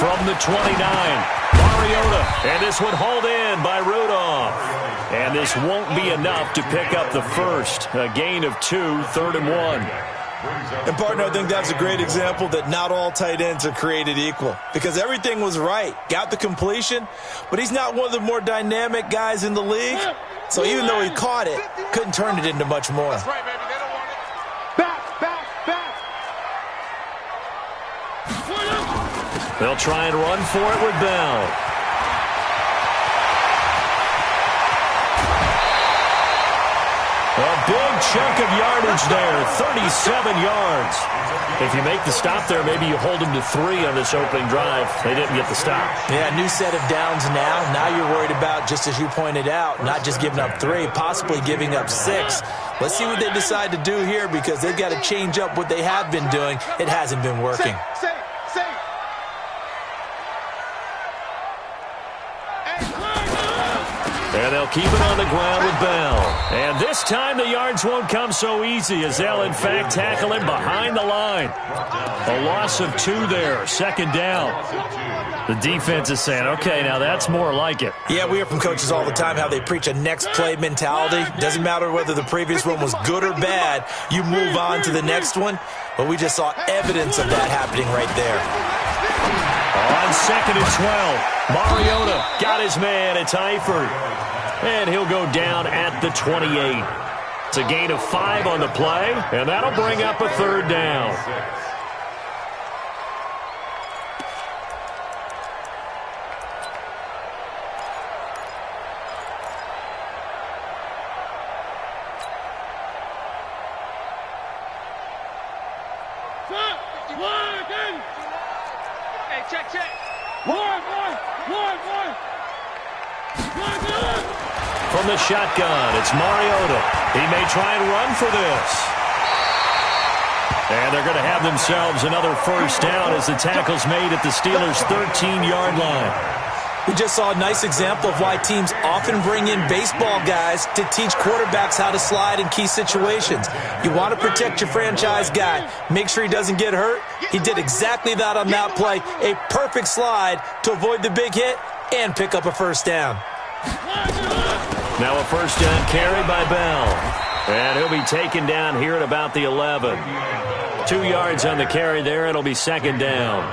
from the 29. Mariota, and this one hauled in by Rudolph. And this won't be enough to pick up the first. A gain of 2, 3rd and 1. And, partner, I think that's a great example that not all tight ends are created equal because everything was right. Got the completion, but he's not one of the more dynamic guys in the league. So even though he caught it, couldn't turn it into much more. That's right, baby. They don't want it. Back, back, back. They'll try and run for it with Bell. A big chunk of yardage there, 37 yards. If you make the stop there, maybe you hold them to 3 on this opening drive. They didn't get the stop. Yeah, new set of downs now. Now you're worried about, just as you pointed out, not just giving up 3, possibly giving up 6. Let's see what they decide to do here because they've got to change up what they have been doing. It hasn't been working. Safe. And they'll keep it on the ground with Bell. And this time the yards won't come so easy as they'll, in fact, tackle him behind the line. A loss of 2 there, 2nd down. The defense is saying, okay, now that's more like it. Yeah, we hear from coaches all the time how they preach a next play mentality. Doesn't matter whether the previous one was good or bad. You move on to the next one. But we just saw evidence of that happening right there. On 2nd and 12, Mariota got his man. It's Eifert. And he'll go down at the 28. It's a gain of 5 on the play, and that'll bring up a 3rd down. Hey, check. From the shotgun, it's Mariota. He may try and run for this. And they're going to have themselves another 1st down as the tackle's made at the Steelers' 13-yard line. We just saw a nice example of why teams often bring in baseball guys to teach quarterbacks how to slide in key situations. You want to protect your franchise guy. Make sure he doesn't get hurt. He did exactly that on that play. A perfect slide to avoid the big hit and pick up a 1st down. Now a 1st down carry by Bell. And he'll be taken down here at about the 11. 2 yards on the carry there. It'll be 2nd down.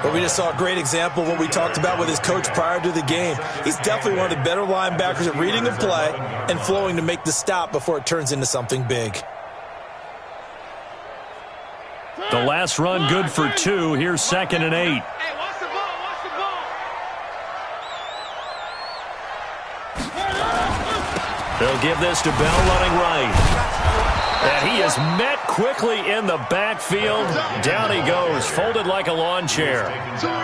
But we just saw a great example of what we talked about with his coach prior to the game. He's definitely one of the better linebackers at reading a play and flowing to make the stop before it turns into something big. The last run good for 2. Here's 2nd and 8. Hey, watch the ball. They'll give this to Bell running right. And he is met quickly in the backfield. Down he goes, folded like a lawn chair.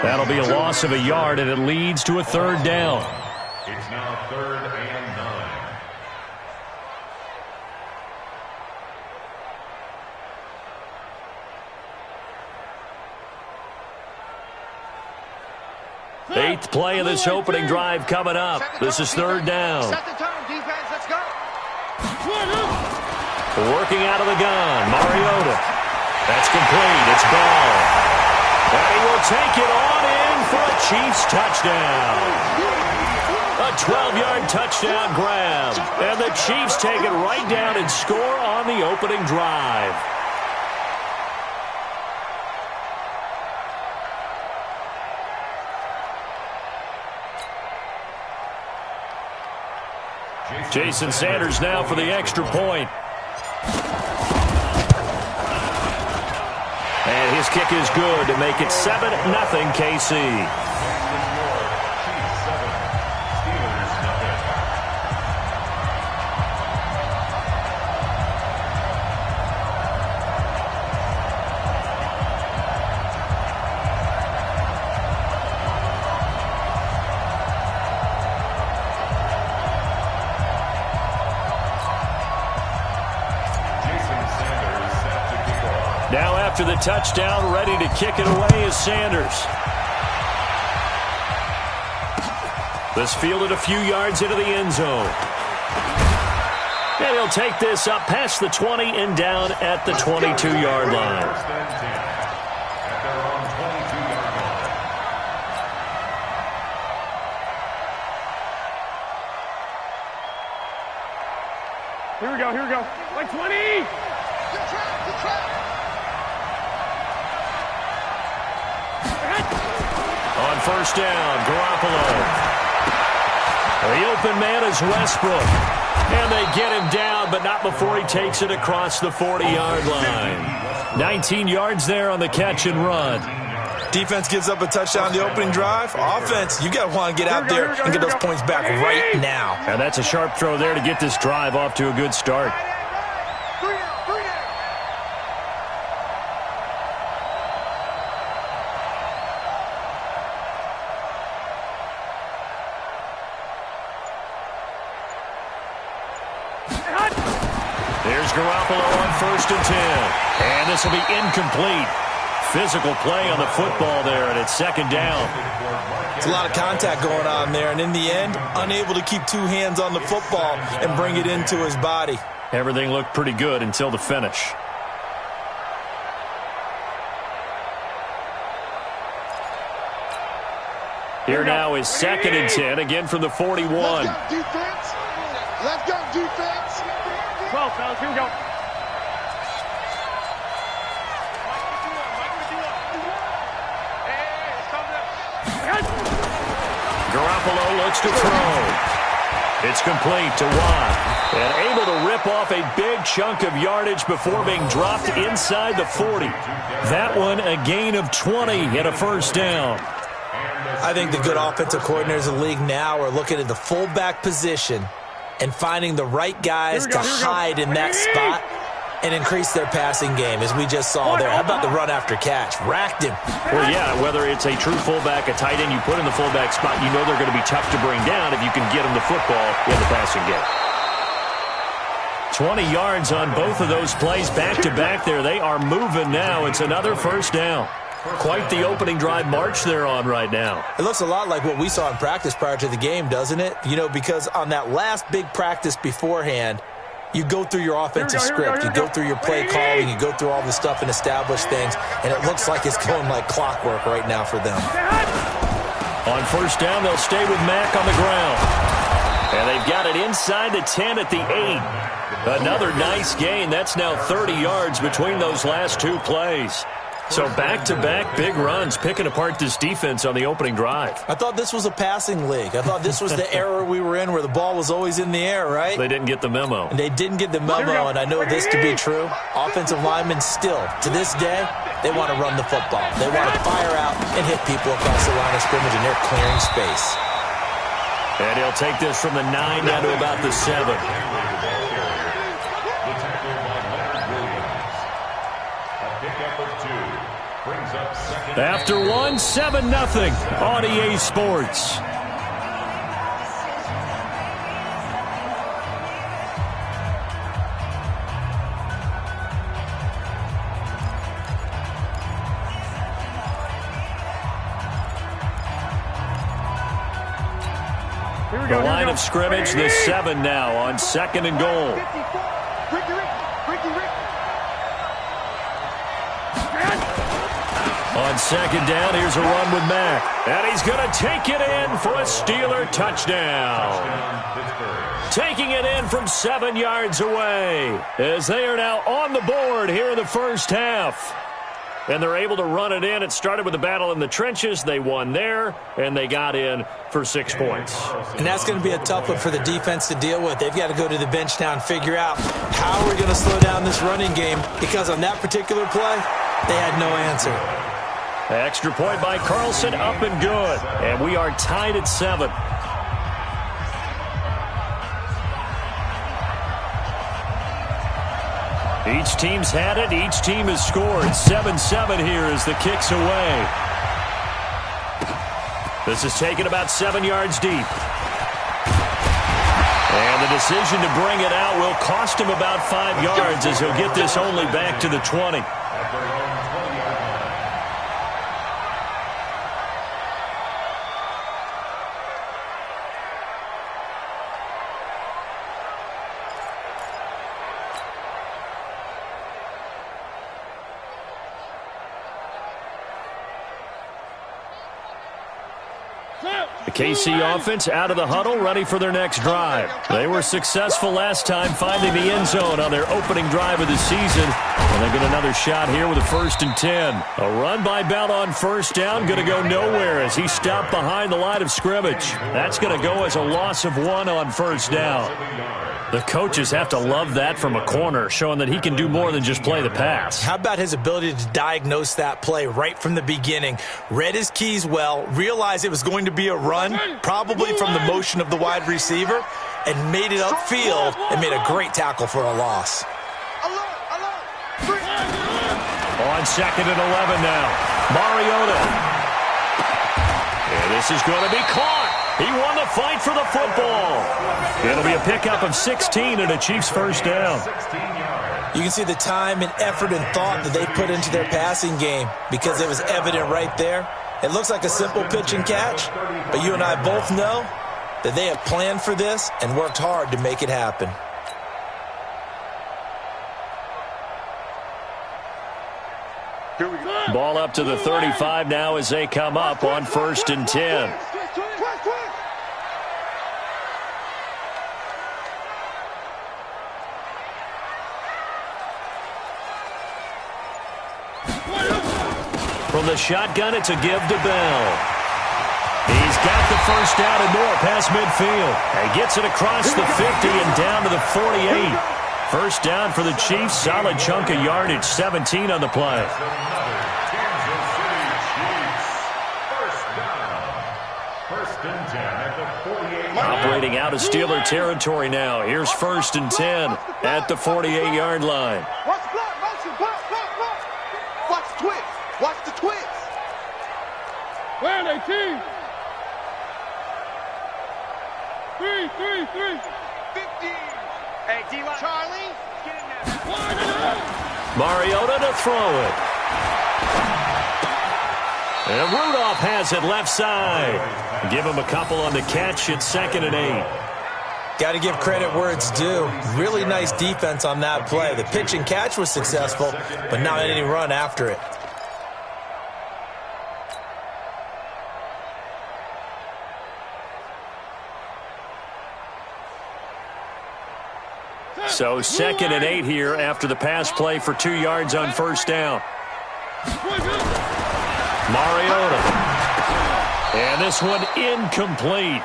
That'll be a loss of a yard, and it leads to a 3rd down. It's now 3rd and 9. 8th play of this opening drive coming up. This is 3rd down. Set the tone, defense. Let's go. Working out of the gun, Mariota. That's complete. It's Bell. And he will take it on in for a Chiefs touchdown. A 12-yard touchdown grab. And the Chiefs take it right down and score on the opening drive. Jason Sanders now for the extra point. And his kick is good to make it 7-0 KC. Now after the touchdown, ready to kick it away is Sanders. This fielded a few yards into the end zone. And he'll take this up past the 20 and down at the 22-yard line. Here we go, here we go. Like 20! Good trap. On first down, Garoppolo. The open man is Westbrook. And they get him down, but not before he takes it across the 40-yard line. 19 yards there on the catch and run. Defense gives up a touchdown the opening drive. Offense, you got to want to get out there and get those points back right now. And that's a sharp throw there to get this drive off to a good start. There's Garoppolo on first and 10. And this will be incomplete. Physical play on the football there, and it's second down. It's a lot of contact going on there, and in the end, unable to keep two hands on the football and bring it into his body. Everything looked pretty good until the finish. Here now is second and 10, again from the 41. Let's go, defense. Let's go, defense. 12, fellas, here we go. Garoppolo looks to throw. It's complete to Watt. And able to rip off a big chunk of yardage before being dropped inside the 40. That one a gain of 20 and a first down. I think the good offensive coordinators in the league now are looking at the fullback position and finding the right guys to hide in that spot and increase their passing game, as we just saw there. How about the run after catch? Racked him. Well, yeah, whether it's a true fullback, a tight end you put in the fullback spot, you know they're going to be tough to bring down if you can get them the football in the passing game. 20 yards on both of those plays back-to-back there. They are moving now. It's another first down. Quite the opening drive march they're on right now. It looks a lot like what we saw in practice prior to the game, doesn't it? You know, because on that last big practice beforehand, you go through your offensive script, you go through your play calling, you go through all the stuff and establish things, and it looks like it's going like clockwork right now for them. On first down, they'll stay with Mack on the ground. And they've got it inside the 10 at the 8. Another nice gain. That's now 30 yards between those last two plays. So back-to-back big runs, picking apart this defense on the opening drive. I thought this was a passing league. I thought this was the era we were in where the ball was always in the air, right? They didn't get the memo. And they didn't get the memo, and I know this to be true. Offensive linemen still, to this day, they want to run the football. They want to fire out and hit people across the line of scrimmage, and they're clearing space. And he'll take this from the 9 down to about the 7. After one, 7-0 on EA Sports. The line of scrimmage, the 7 now on second and goal. On second down, here's a run with Mack. And he's going to take it in for a Steeler touchdown. Taking it in from 7 yards away as they are now on the board here in the first half. And they're able to run it in. It started with a battle in the trenches. They won there, and they got in for 6 points. And that's going to be a tough one for the defense to deal with. They've got to go to the bench now and figure out how we're going to slow down this running game, because on that particular play, they had no answer. Extra point by Carlson, up and good. And we are tied at 7. Each team's had it. Each team has scored. 7-7 here as the kick's away. This is taken about 7 yards deep. And the decision to bring it out will cost him about 5 yards as he'll get this only back to the 20. The KC offense out of the huddle, ready for their next drive. They were successful last time finding the end zone on their opening drive of the season. And they get another shot here with a 1st and 10. A run by Bell on 1st down, going to go nowhere as he stopped behind the line of scrimmage. That's going to go as a loss of 1 on 1st down. The coaches have to love that from a corner, showing that he can do more than just play the pass. How about his ability to diagnose that play right from the beginning? Read his keys well, realized it was going to be a run, probably from the motion of the wide receiver, and made it upfield and made a great tackle for a loss. On 2nd and 11 now, Mariota. And this is going to be caught. He won the fight for the football. It'll be a pickup of 16 and a Chiefs 1st down. You can see the time and effort and thought that they put into their passing game because it was evident right there. It looks like a simple pitch and catch, but you and I both know that they have planned for this and worked hard to make it happen. Here we go. Ball up to the 35 now as they come up on 1st and 10. From the shotgun, it's a give to Bell. He's got the 1st down and more past midfield. He gets it across the 50 and down to the 48. 1st down for the Chiefs. Solid chunk of yardage. 17 on the play. Operating out of Steeler territory now. Here's 1st and 10 at the 48-yard line. Watch the block, motion, block. Watch the twist. Watch the twist. Where are they, team? 3. 50. Hey, D-line. Charlie, get in there. Mariota to throw it. And Rudolph has it left side. Give him a couple on the catch at 2nd and 8. Got to give credit where it's due. Really nice defense on that play. The pitch and catch was successful, but not any run after it. So 2nd and 8 here after the pass play for 2 yards on 1st down. Mariota. And this one incomplete.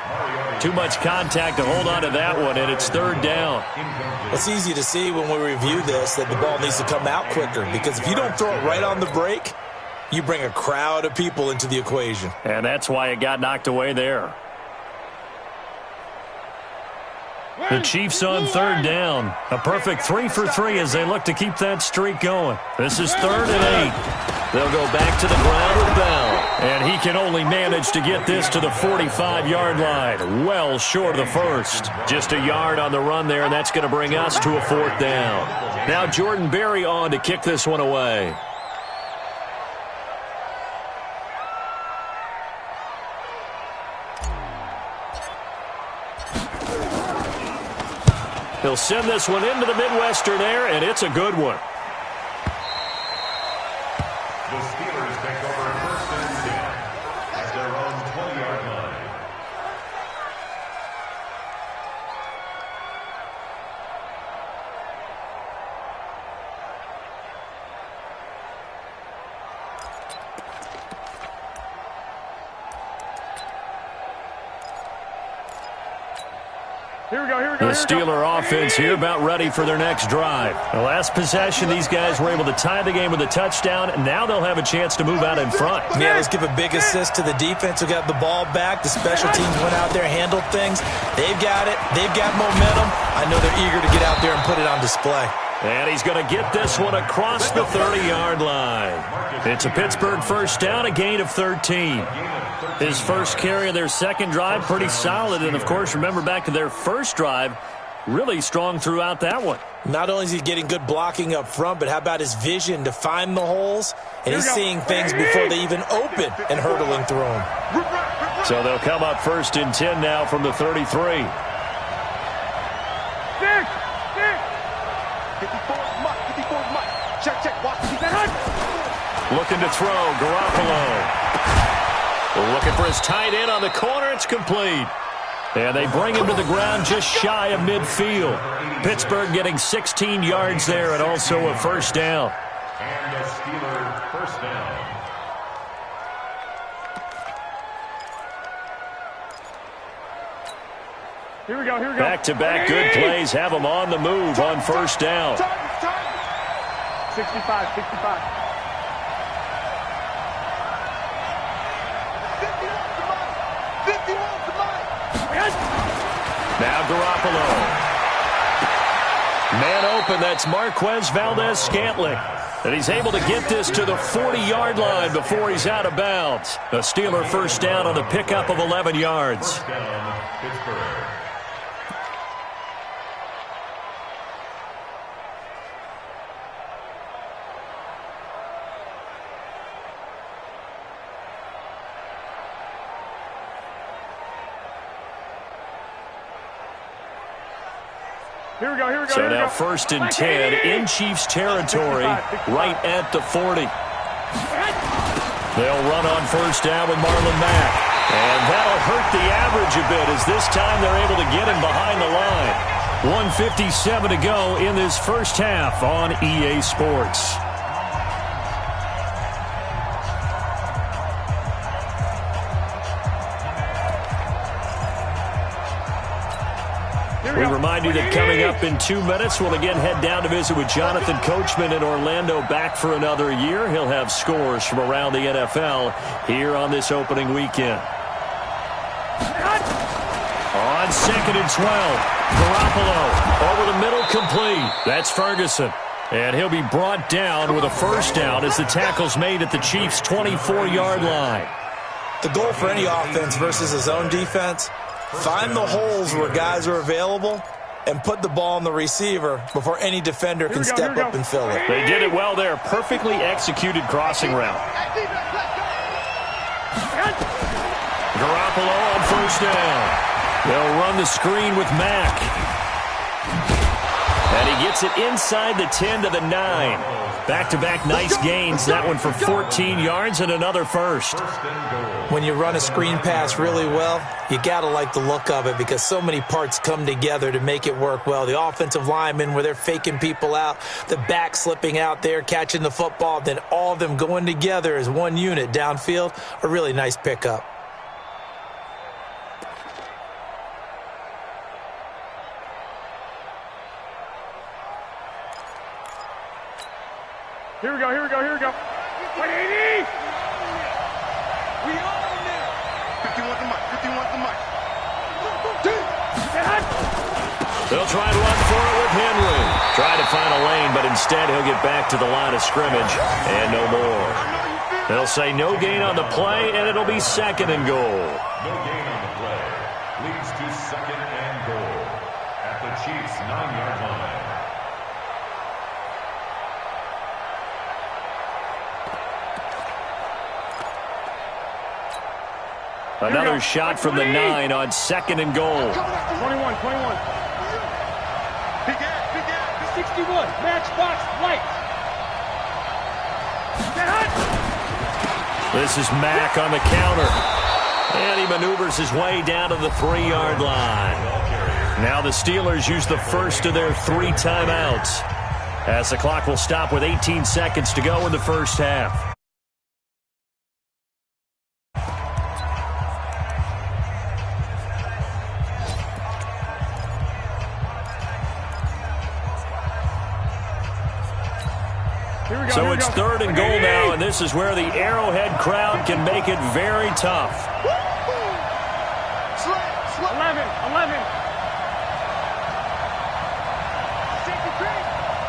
Too much contact to hold on to that one, and it's 3rd down. It's easy to see when we review this that the ball needs to come out quicker, because if you don't throw it right on the break, you bring a crowd of people into the equation. And that's why it got knocked away there. The Chiefs on 3rd down. A perfect 3 for 3 as they look to keep that streak going. This is 3rd and 8. They'll go back to the ground with Bell. And he can only manage to get this to the 45-yard line. Well short of the 1st. Just a yard on the run there, and that's going to bring us to a 4th down. Now Jordan Berry on to kick this one away. He'll send this one into the Midwestern air, and it's a good one. The Steelers take over 1st and 10 at their own 20-yard line. Here we go. The Steeler offense here about ready for their next drive. The last possession, these guys were able to tie the game with a touchdown, and now they'll have a chance to move out in front. Yeah, let's give a big assist to the defense who got the ball back. The special teams went out there, handled things. They've got it. They've got momentum. I know they're eager to get out there and put it on display. And he's going to get this one across the 30-yard line. It's a Pittsburgh 1st down, a gain of 13. His first carry of their second drive, pretty solid. And, of course, remember back to their first drive, really strong throughout that one. Not only is he getting good blocking up front, but how about his vision to find the holes? And he's seeing things before they even open and hurdling through them. So they'll come up 1st and 10 now from the 33. 54, Mike. Check. Watch. Looking to throw, Garoppolo. Looking for his tight end on the corner. It's complete. And they bring him to the ground just shy of midfield. Pittsburgh getting 16 yards there and also a first down. And a Steeler first down. Here we go. Back-to-back good plays have them on the move on first down. 65. 50 wants the money. Now Garoppolo. Man open, that's Marquez Valdez-Scantling. And he's able to get this to the 40-yard line before he's out of bounds. A Steeler first down on the pickup of 11 yards. First down, Pittsburgh. Here we go. So now first and 10 in Chiefs territory, right at the 40. They'll run on first down with Marlon Mack. And that'll hurt the average a bit as this time they're able to get him behind the line. 1:57 to go in this first half on EA Sports. We remind you that coming up in 2 minutes, we'll again head down to visit with Jonathan Coachman in Orlando, back for another year. He'll have scores from around the NFL here on this opening weekend. On second and 12, Garoppolo over the middle, complete. That's Ferguson. And he'll be brought down with a first down as the tackle's made at the Chiefs' 24-yard line. The goal for any offense versus his own defense: find the holes where guys are available and put the ball on the receiver before any defender can step up and fill it. They did it well there. Perfectly executed crossing route. Garoppolo on first down. They'll run the screen with Mack. And he gets it inside the 10 to the 9. Back-to-back nice gains. That one for 14 yards and another first. When you run a screen pass really well, you got to like the look of it because so many parts come together to make it work well. The offensive linemen, where they're faking people out, the back slipping out there, catching the football, then all of them going together as one unit downfield. A really nice pickup. Here we go. 180. We on there. 50 wants the mic. They'll try and run for it with Henry. Try to find a lane, but instead he'll get back to the line of scrimmage and no more. They'll say no gain on the play, and it'll be second and goal. No gain on the play. Leads to second and goal at the Chiefs' 9-yard line. Another shot from the 9 on second and goal. 21. Big ass. 61. Matchbox light. This is Mack on the counter. And he maneuvers his way down to the 3-yard line. Now the Steelers use the first of their 3 timeouts, as the clock will stop with 18 seconds to go in the first half. So it's third and goal now, and this is where the Arrowhead crowd can make it very tough. 11.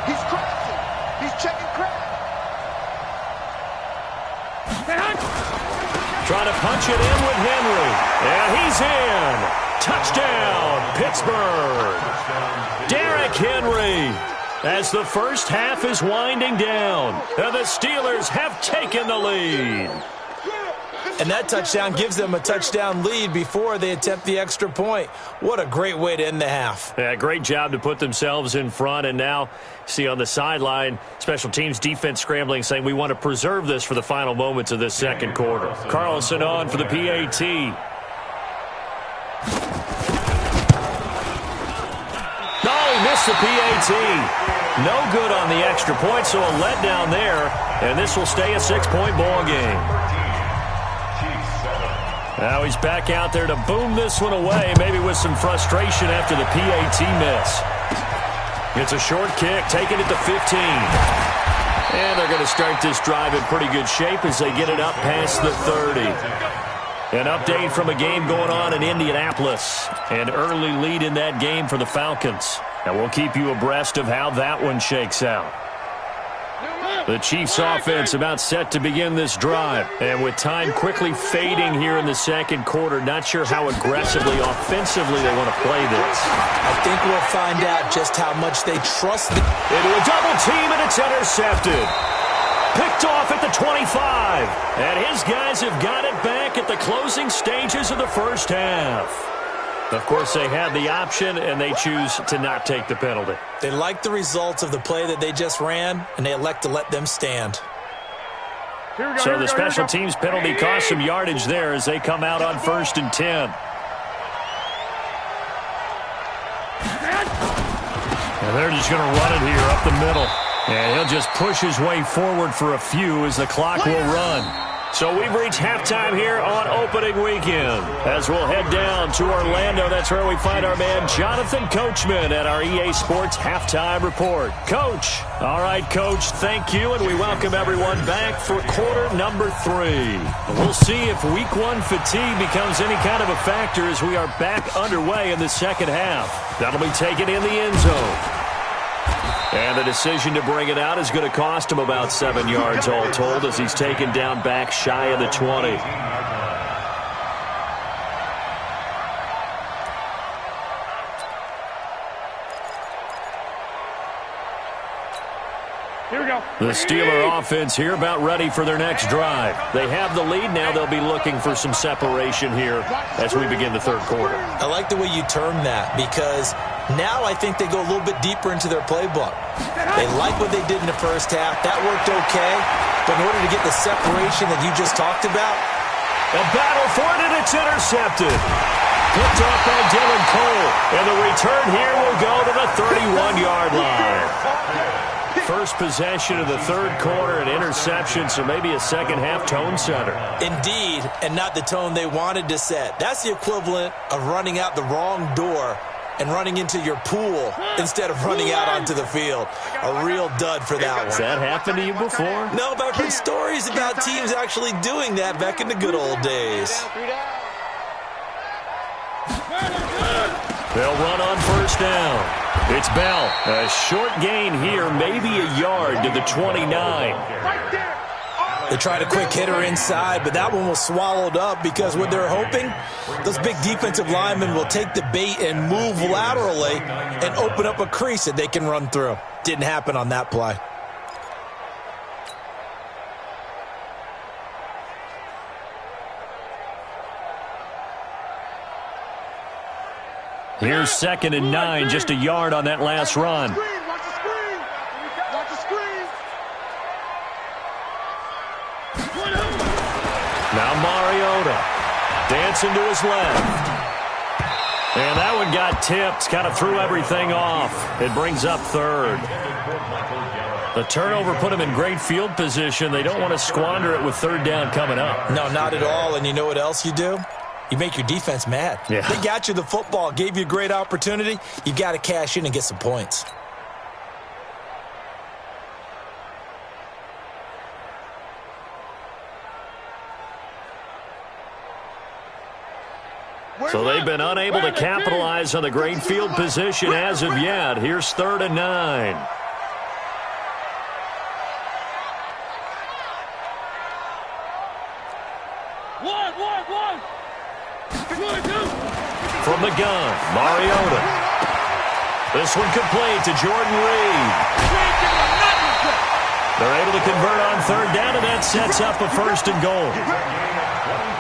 He's crossing. He's checking crack. Trying to punch it in with Henry. And he's in. Touchdown, Pittsburgh. Derrick Henry. As the first half is winding down, and the Steelers have taken the lead. And that touchdown gives them a touchdown lead before they attempt the extra point. What a great way to end the half. Yeah, great job to put themselves in front. And now, see on the sideline, special teams defense scrambling, saying we want to preserve this for the final moments of this second quarter. Carlson on for the PAT. Oh, he missed the PAT. No good on the extra point, so a letdown there. And this will stay a 6-point ball game. Now he's back out there to boom this one away, maybe with some frustration after the PAT miss. It's a short kick, taking it to 15. And they're going to start this drive in pretty good shape as they get it up past the 30. An update from a game going on in Indianapolis. An early lead in that game for the Falcons. And we'll keep you abreast of how that one shakes out. The Chiefs offense about set to begin this drive. And with time quickly fading here in the second quarter, not sure how aggressively, offensively they want to play this. I think we'll find out just how much they trust the... Into a double team, and it's intercepted. Picked off at the 25. And his guys have got it back at the closing stages of the first half. Of course, they had the option, and they choose to not take the penalty. They like the results of the play that they just ran, and they elect to let them stand. So the special teams penalty cost some yardage there as they come out on 1st and 10. And they're just going to run it here up the middle. And he'll just push his way forward for a few as the clock will run. So we've reached halftime here on opening weekend. As we'll head down to Orlando, that's where we find our man Jonathan Coachman at our EA Sports Halftime Report. Coach. All right, Coach, thank you, and we welcome everyone back for quarter number 3. We'll see if week 1 fatigue becomes any kind of a factor as we are back underway in the second half. That'll be taken in the end zone. And the decision to bring it out is going to cost him about 7 yards all told as he's taken down back shy of the 20. Here we go. The Steeler offense here about ready for their next drive. They have the lead now. They'll be looking for some separation here as we begin the third quarter. I like the way you term that because now I think they go a little bit deeper into their playbook. They like what they did in the first half. That worked okay. But in order to get the separation that you just talked about, a battle for it, and it's intercepted. Picked up by Dylan Cole. And the return here will go to the 31-yard line. First possession of the third quarter, an interception, so maybe a second-half tone setter. Indeed, and not the tone they wanted to set. That's the equivalent of running out the wrong door and running into your pool instead of running out onto the field. A real dud for that one. Has that happened to you before? No, but I've heard stories about teams actually doing that back in the good old days. They'll run on first down. It's Bell. A short gain here, maybe a yard to the 29. They tried a quick hitter inside, but that one was swallowed up because what they're hoping, those big defensive linemen will take the bait and move laterally and open up a crease that they can run through. Didn't happen on that play. Here's 2nd and 9, just a yard on that last run. Watch the screen. Watch the screen. Now Mariota dancing to his left. And that one got tipped, kind of threw everything off. It brings up 3rd. The turnover put them in great field position. They don't want to squander it with 3rd down coming up. No, not at all. And you know what else you do? You make your defense mad. Yeah. They got you the football, gave you a great opportunity. You got to cash in and get some points. So they've been unable to capitalize on the great field position as of yet. Here's 3rd and 9. One. From the gun, Mariota. This one complete to Jordan Reed. They're able to convert on third down, and that sets up a first and goal.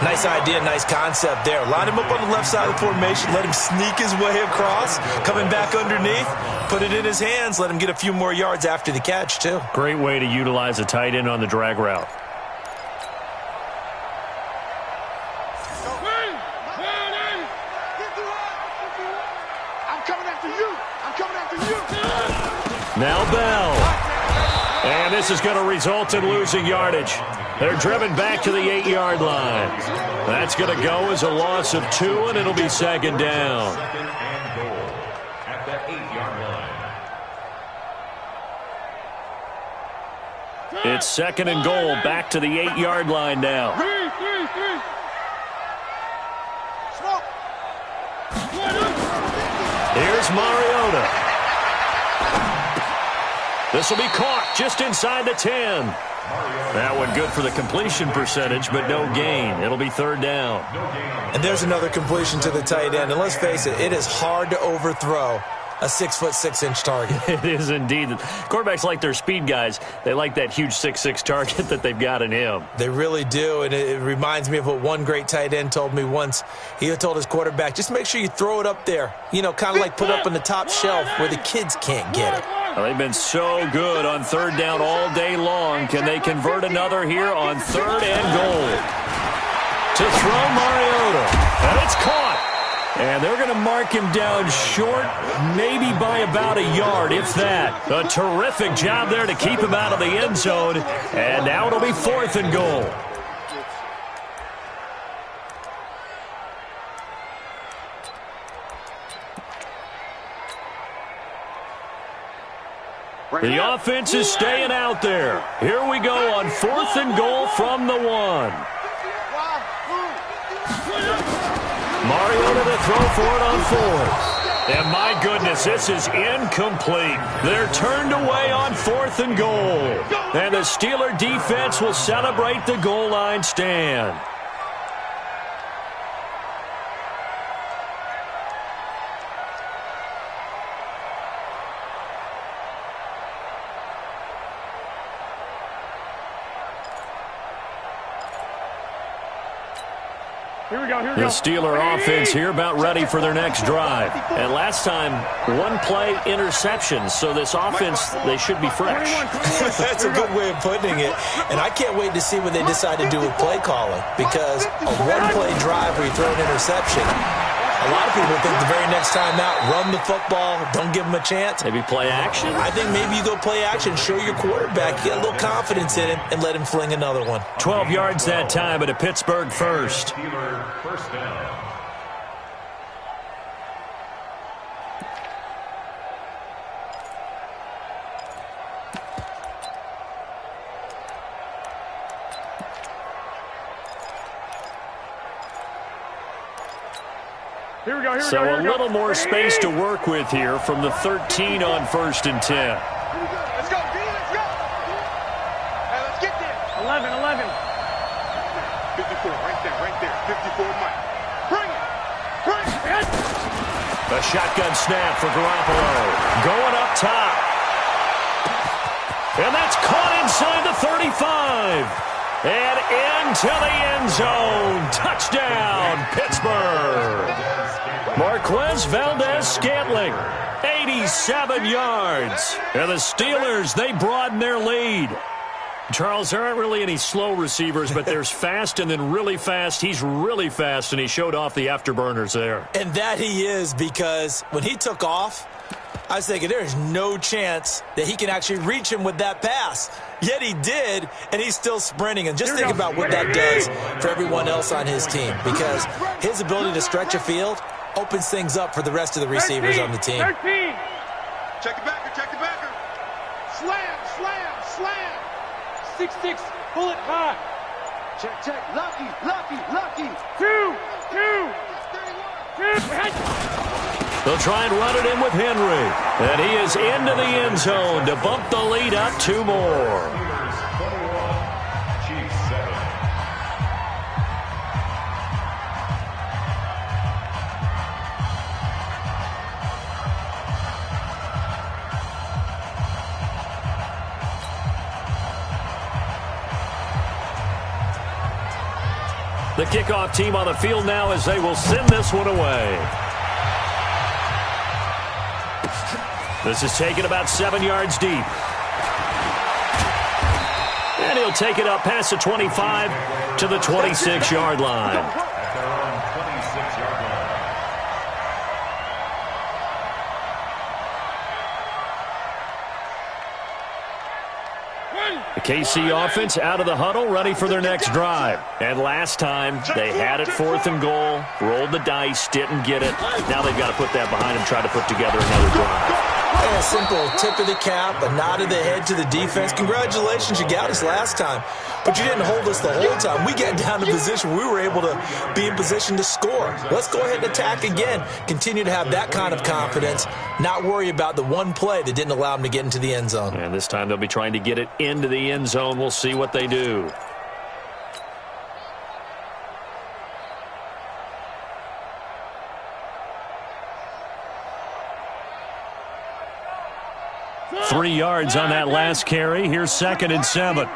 Nice idea, nice concept there. Line him up on the left side of the formation, let him sneak his way across, coming back underneath, put it in his hands, let him get a few more yards after the catch, too. Great way to utilize a tight end on the drag route. I'm coming after you. I'm coming after you. Now Bell. And this is going to result in losing yardage. They're driven back to the 8-yard line. That's going to go as a loss of 2, and it'll be second down. Second and goal at the 8-yard line. It's second and goal back to the 8-yard line now. Here's Mariota. This will be caught just inside the 10. That one good for the completion percentage, but no gain. It'll be third down. And there's another completion to the tight end. And let's face it, it is hard to overthrow a 6'6" target. It is indeed. Quarterbacks like their speed guys. They like that huge 6'6" target that they've got in him. They really do, and it reminds me of what one great tight end told me once. He told his quarterback, just make sure you throw it up there. You know, kind of like put it up on the top shelf where the kids can't get it. Well, they've been so good on third down all day long. Can they convert another here on third and goal? To throw Mariota, and it's caught. And they're going to mark him down short, maybe by about a yard, if that. A terrific job there to keep him out of the end zone. And now it'll be fourth and goal. The offense is staying out there. Here we go on fourth and goal from the 1. Mariota to throw for it on fourth. And my goodness, this is incomplete. They're turned away on fourth and goal. And the Steeler defense will celebrate the goal line stand. The Steeler offense here about ready for their next drive. And last time, one play interception. So this offense, they should be fresh. That's a good way of putting it. And I can't wait to see what they decide to do with play calling. Because a one-play drive where you throw an interception, a lot of people think the very next time out, run the football, don't give them a chance. Maybe play action? I think maybe you go play action, show your quarterback, get a little confidence in him, and let him fling another one. 12 yards that time at a Pittsburgh first. Steeler first down. So a little more space to work with here from the 13 on first and 10. Let's go, D, let's go. Hey, let's get there. 11. 54, right there. 54, Mike. Bring it. A shotgun snap for Garoppolo. Going up top. And that's caught inside the 35. And into the end zone. Touchdown, Pittsburgh. Marquez Valdez-Scantling, 87 yards. And the Steelers, they broaden their lead. Charles, there aren't really any slow receivers, but there's fast and then really fast. He's really fast, and he showed off the afterburners there. And that he is, because when he took off, I was thinking there's no chance that he can actually reach him with that pass. Yet he did, and he's still sprinting. And just think about what that does for everyone else on his team, because his ability to stretch a field opens things up for the rest of the receivers on the team. 13. Check the backer. Slam. 6-6. Pull it high. Check. Lucky. 2. They'll try and run it in with Henry. And he is into the end zone to bump the lead up 2 more. Steelers 21, Chiefs 7. kickoff team on the field now as they will send this one away. This is taken about 7 yards deep. And he'll take it up past the 25 to the 26-yard line. At their own 26-yard line. The KC offense out of the huddle, ready for their next drive. And last time, they had it 4th and goal, rolled the dice, didn't get it. Now they've got to put that behind them, try to put together another drive. Yeah, a simple tip of the cap, a nod of the head to the defense. Congratulations, you got us last time. But you didn't hold us the whole time. We got down to position. We were able to be in position to score. Let's go ahead and attack again. Continue to have that kind of confidence, not worry about the one play that didn't allow them to get into the end zone. And this time they'll be trying to get it into the end zone. We'll see what they do. Three yards on that last carry. Here's 2nd and 7.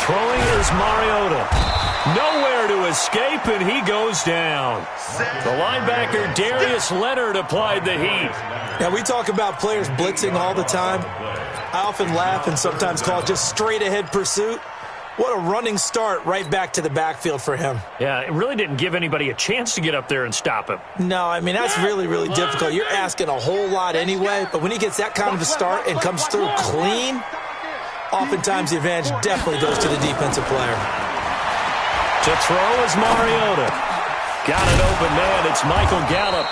Throwing is Mariota. Nowhere to escape, and he goes down. The linebacker, Darius Leonard, applied the heat. Now, we talk about players blitzing all the time. I often laugh and sometimes call it just straight-ahead pursuit. What a running start right back to the backfield for him. Yeah, it really didn't give anybody a chance to get up there and stop him. No, I mean, that's really, really difficult. You're asking a whole lot anyway, but when he gets that kind of a start and comes through clean, oftentimes the advantage definitely goes to the defensive player. To throw is Mariota. Got an open man. It's Michael Gallup.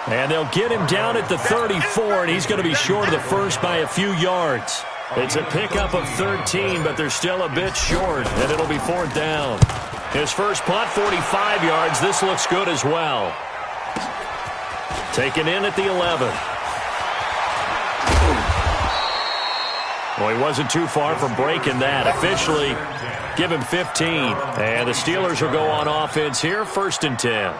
And they'll get him down at the 34, and he's going to be short of the first by a few yards. It's a pickup of 13, but they're still a bit short, and it'll be 4th down. His first punt, 45 yards. This looks good as well. Taken in at the 11. Well, he wasn't too far from breaking that. Officially, give him 15. And the Steelers will go on offense here, 1st and 10.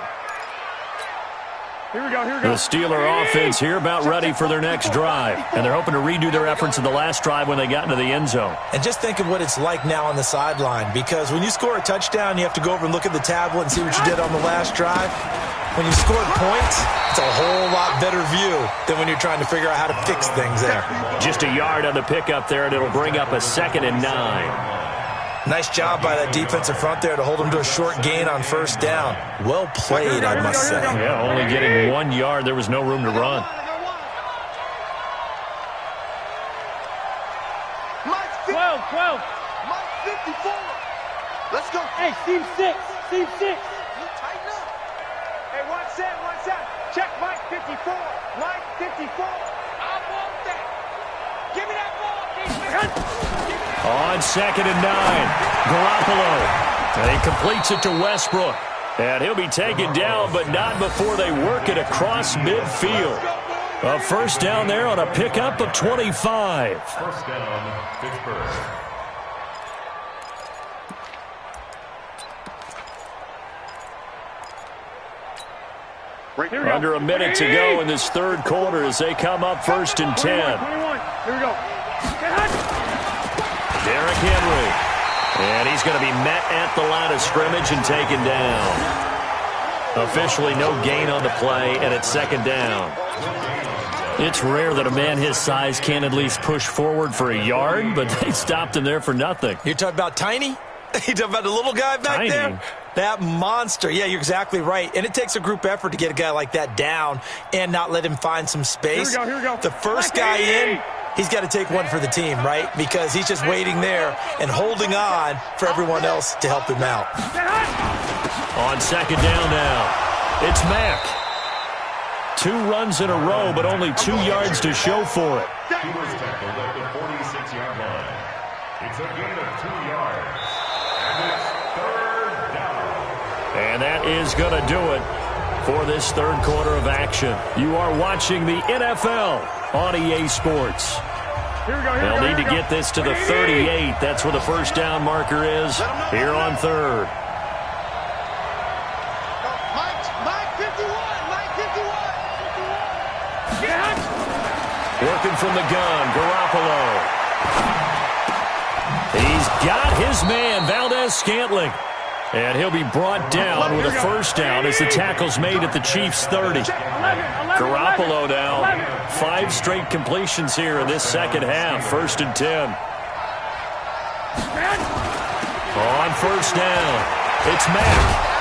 Here we go. The Steeler offense here about ready for their next drive. And they're hoping to redo their efforts in the last drive when they got into the end zone. And just think of what it's like now on the sideline, because when you score a touchdown, you have to go over and look at the tablet and see what you did on the last drive. When you scored points, it's a whole lot better view than when you're trying to figure out how to fix things there. Just a yard on the pickup there, and it'll bring up a 2nd and 9. Nice job by that defensive front there to hold them to a short gain on 1st down. Well played, I must say. Yeah, only getting 1 yard. There was no room to run. Mike 12. Mike 54. Let's go. Hey, seam 6. Seam 6. You tighten up. Hey, one set. Check Mike 54. Mike 54. I want that. Give me that ball, defense. On 2nd and 9, Garoppolo. And he completes it to Westbrook. And he'll be taken down, but not before they work it across midfield. A 1st down there on a pickup of 25. 1st down, Pittsburgh. Under a minute to go in this 3rd quarter as they come up 1st and 10. 21. Here we go. Derrick Henry. And he's going to be met at the line of scrimmage and taken down. Officially no gain on the play, and it's 2nd down. It's rare that a man his size can at least push forward for a yard, but they stopped him there for nothing. You're talking about Tiny? You talking about the little guy back Tiny. there? That monster. Yeah, you're exactly right. And it takes a group effort to get a guy like that down and not let him find some space. Here we go. The first guy in, he's got to take one for the team, right? Because he's just waiting there and holding on for everyone else to help him out. On 2nd down now, it's Mack. 2 runs in a row, but only 2 yards to show for it. He was tackled at the 46-yard line. It's a gain of 2 yards. And it's 3rd down. And that is going to do it for this 3rd quarter of action. You are watching the NFL on EA Sports. Here we go. They'll need to get this to the 38. That's where the 1st down marker is here on 3rd. Mike 51. Working from the gun, Garoppolo. He's got his man, Valdez-Scantling. And he'll be brought down with a first down as the tackle's made at the Chiefs' 30. Garoppolo now. 5 straight completions here in this second half. 1st and 10. On first down, it's Mack.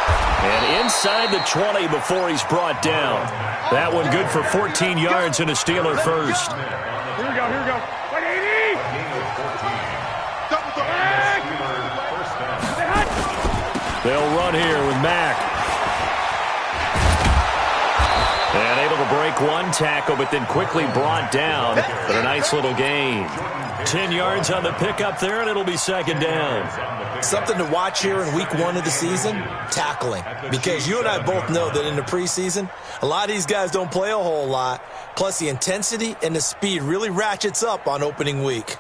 And inside the 20 before he's brought down. That one good for 14 yards and a Steeler first. Here we go. 180! They'll run here with Mack. And able to break one tackle, but then quickly brought down. But a nice little gain. 10 yards on the pickup there, and it'll be 2nd down. Something to watch here in week 1 of the season, tackling. Because you and I both know that in the preseason, a lot of these guys don't play a whole lot. Plus, the intensity and the speed really ratchets up on opening week.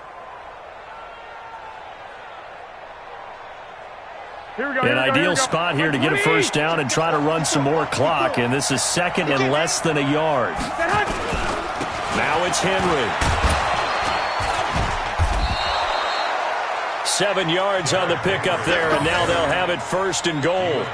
An ideal spot here to get a first down and try to run some more clock, and this is 2nd and less than a yard. Now it's Henry. 7 yards on the pickup there, and now they'll have it 1st and goal.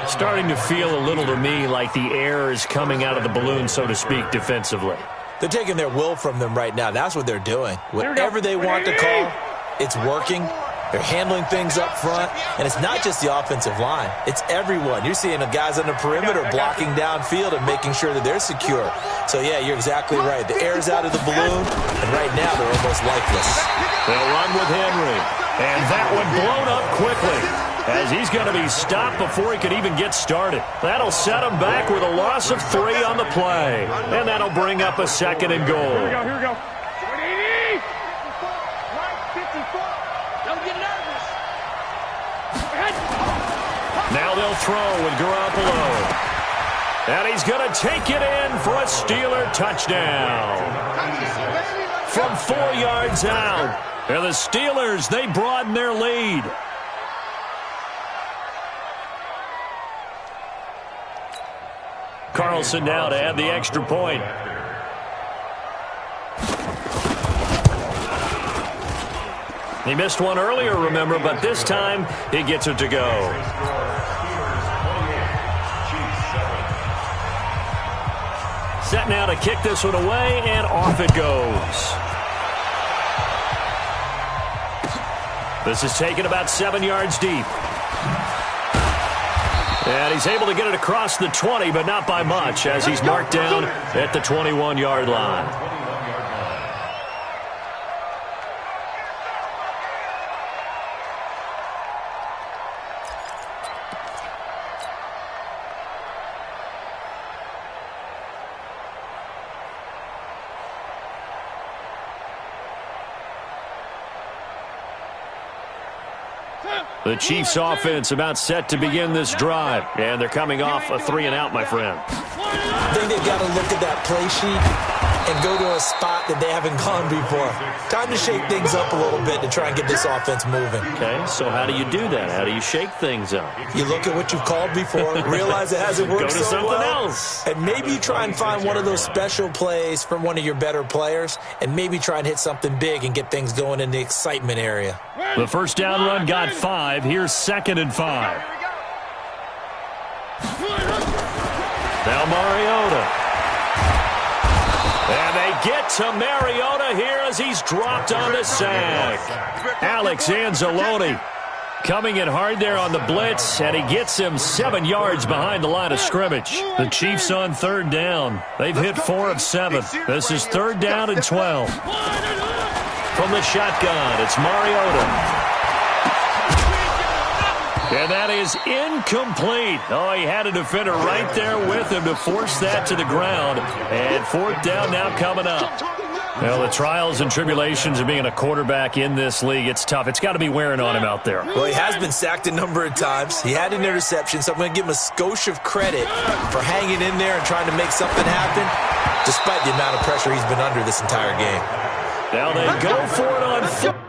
Starting to feel a little to me like the air is coming out of the balloon, so to speak, defensively. They're taking their will from them right now. That's what they're doing. Whatever they want to call, it's working. They're handling things up front, and it's not just the offensive line. It's everyone. You're seeing the guys on the perimeter blocking downfield and making sure that they're secure. So, yeah, you're exactly right. The air's out of the balloon, and right now they're almost lifeless. They'll run with Henry, and that one blown up quickly as he's going to be stopped before he could even get started. That'll set him back with a loss of 3 on the play, and that'll bring up a 2nd and goal. Here we go. 180! Line 54. Don't get nervous. Now they'll throw with Garoppolo. And he's going to take it in for a Steeler touchdown. From 4 yards out. And the Steelers, they broaden their lead. Carlson now to add the extra point. He missed one earlier, remember, but this time he gets it to go. Set now to kick this one away, and off it goes. This is taken about 7 yards deep. And he's able to get it across the 20, but not by much, as he's marked down at the 21-yard line. The Chiefs offense about set to begin this drive, and they're coming off a 3-and-out, my friend. I think they've got to look at that play sheet and go to a spot that they haven't gone before. Time to shake things up a little bit to try and get this offense moving. Okay, so how do you do that? How do you shake things up? You look at what you've called before, realize it hasn't worked Go to so something well, else. and maybe you try and find one of those special plays from one of your better players, and maybe try and hit something big and get things going in the excitement area. The first down run got 5. Here's 2nd and 5. Now Mariota. And they get to Mariota here as he's dropped on the sack. Alex Anzalone coming in hard there on the blitz, and he gets him 7 yards behind the line of scrimmage. The Chiefs on 3rd down. They've hit 4 of 7. This is 3rd down and 12. From the shotgun, it's Mariota. And that is incomplete. Oh, he had a defender right there with him to force that to the ground. And 4th down now coming up. Well, the trials and tribulations of being a quarterback in this league, it's tough. It's got to be wearing on him out there. Well, he has been sacked a number of times. He had an interception, so I'm going to give him a skosh of credit for hanging in there and trying to make something happen, despite the amount of pressure he's been under this entire game. Now they go for it on 4th.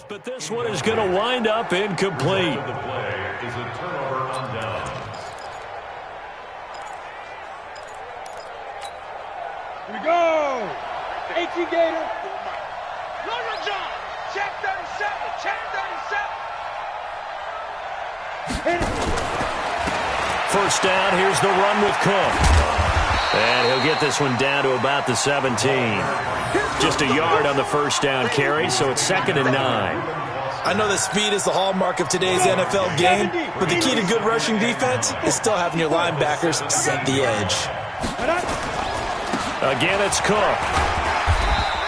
But this one is going to wind up incomplete. The play is a turnover on downs. Here we go. H.E. Gator. Longer John. Check 37. Check 37. First down, here's the run with Cook. And he'll get this one down to about the 17. Just a yard on the first down carry, so it's 2nd and 9. I know that speed is the hallmark of today's NFL game, but the key to good rushing defense is still having your linebackers set the edge. Again, it's Cook.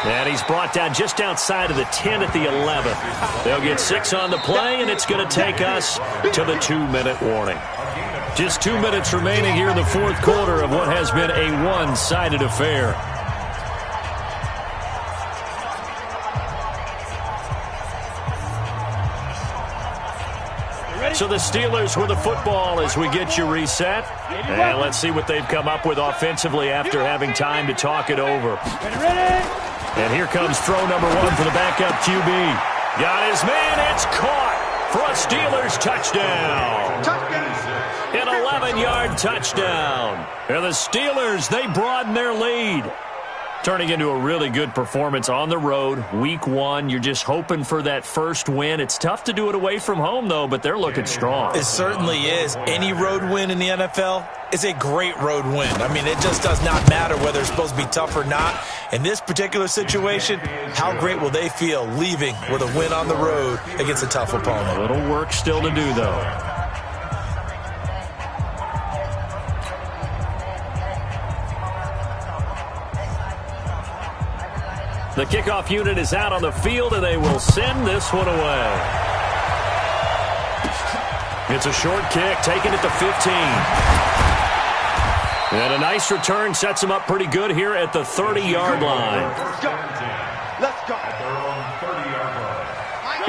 And he's brought down just outside of the 10 at the 11. They'll get 6 on the play, and it's going to take us to the 2-minute warning. Just 2 minutes remaining here in the fourth quarter of what has been a one-sided affair. So the Steelers with the football as we get you reset. And let's see what they've come up with offensively after having time to talk it over. And here comes throw number 1 for the backup QB. Got his man. It's caught for a Steelers touchdown. An 11-yard touchdown. And the Steelers, they broaden their lead. Turning into a really good performance on the road. Week 1, you're just hoping for that first win. It's tough to do it away from home, though, but they're looking strong. It certainly is. Any road win in the NFL is a great road win. I mean, it just does not matter whether it's supposed to be tough or not. In this particular situation, how great will they feel leaving with a win on the road against a tough opponent? A little work still to do, though. The kickoff unit is out on the field, and they will send this one away. It's a short kick, taken at the 15. And a nice return sets him up pretty good here at the 30-yard line. Let's go.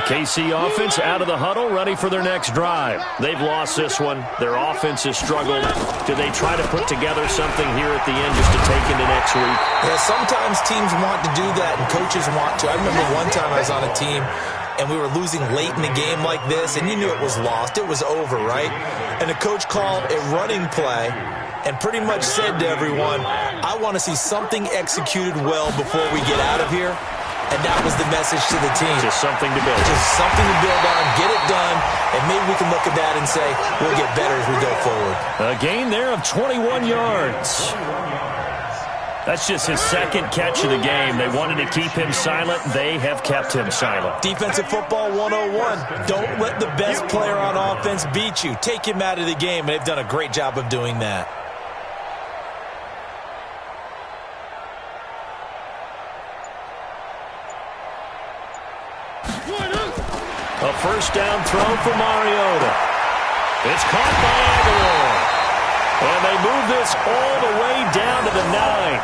KC offense out of the huddle, ready for their next drive. They've lost this one. Their offense has struggled. Do they try to put together something here at the end just to take into next week? Yeah, sometimes teams want to do that and coaches want to. I remember one time I was on a team and we were losing late in the game like this, and you knew it was lost. It was over, right? And the coach called a running play and pretty much said to everyone, I want to see something executed well before we get out of here. And that was the message to the team. Just something to build. Just something to build on, get it done, and maybe we can look at that and say we'll get better as we go forward. A gain there of 21 yards. That's just his second catch of the game. They wanted to keep him silent. They have kept him silent. Defensive football 101. Don't let the best player on offense beat you. Take him out of the game, and they've done a great job of doing that. A first down throw for Mariota. It's caught by Aguilar. And they move this all the way down to the 9.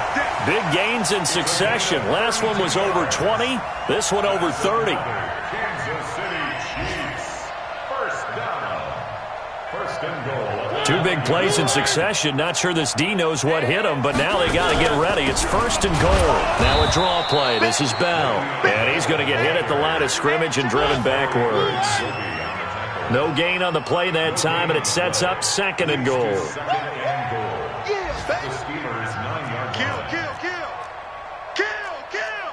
Big gains in succession. Last one was over 20. This one over 30. Kansas City Chiefs. First down. First and goal. 2 big plays in succession. Not sure this D knows what hit him, but now they got to get ready. It's first and goal. Now a draw play. This is Bell. And he's going to get hit at the line of scrimmage and driven backwards. No gain on the play that time, and it sets up 2nd and goal. Yeah, baby. Steelers 9-yard Kill, kill, kill. Kill, kill.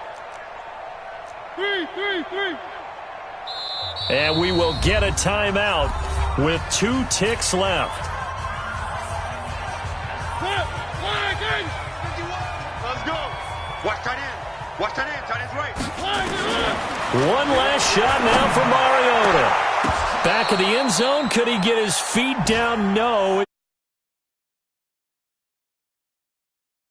3. And we will get a timeout with 2 ticks left. Let's go. Watch tight end. Watch tight end. Tight end's right. One last shot now for Mariota. Back of the end zone. Could he get his feet down? No.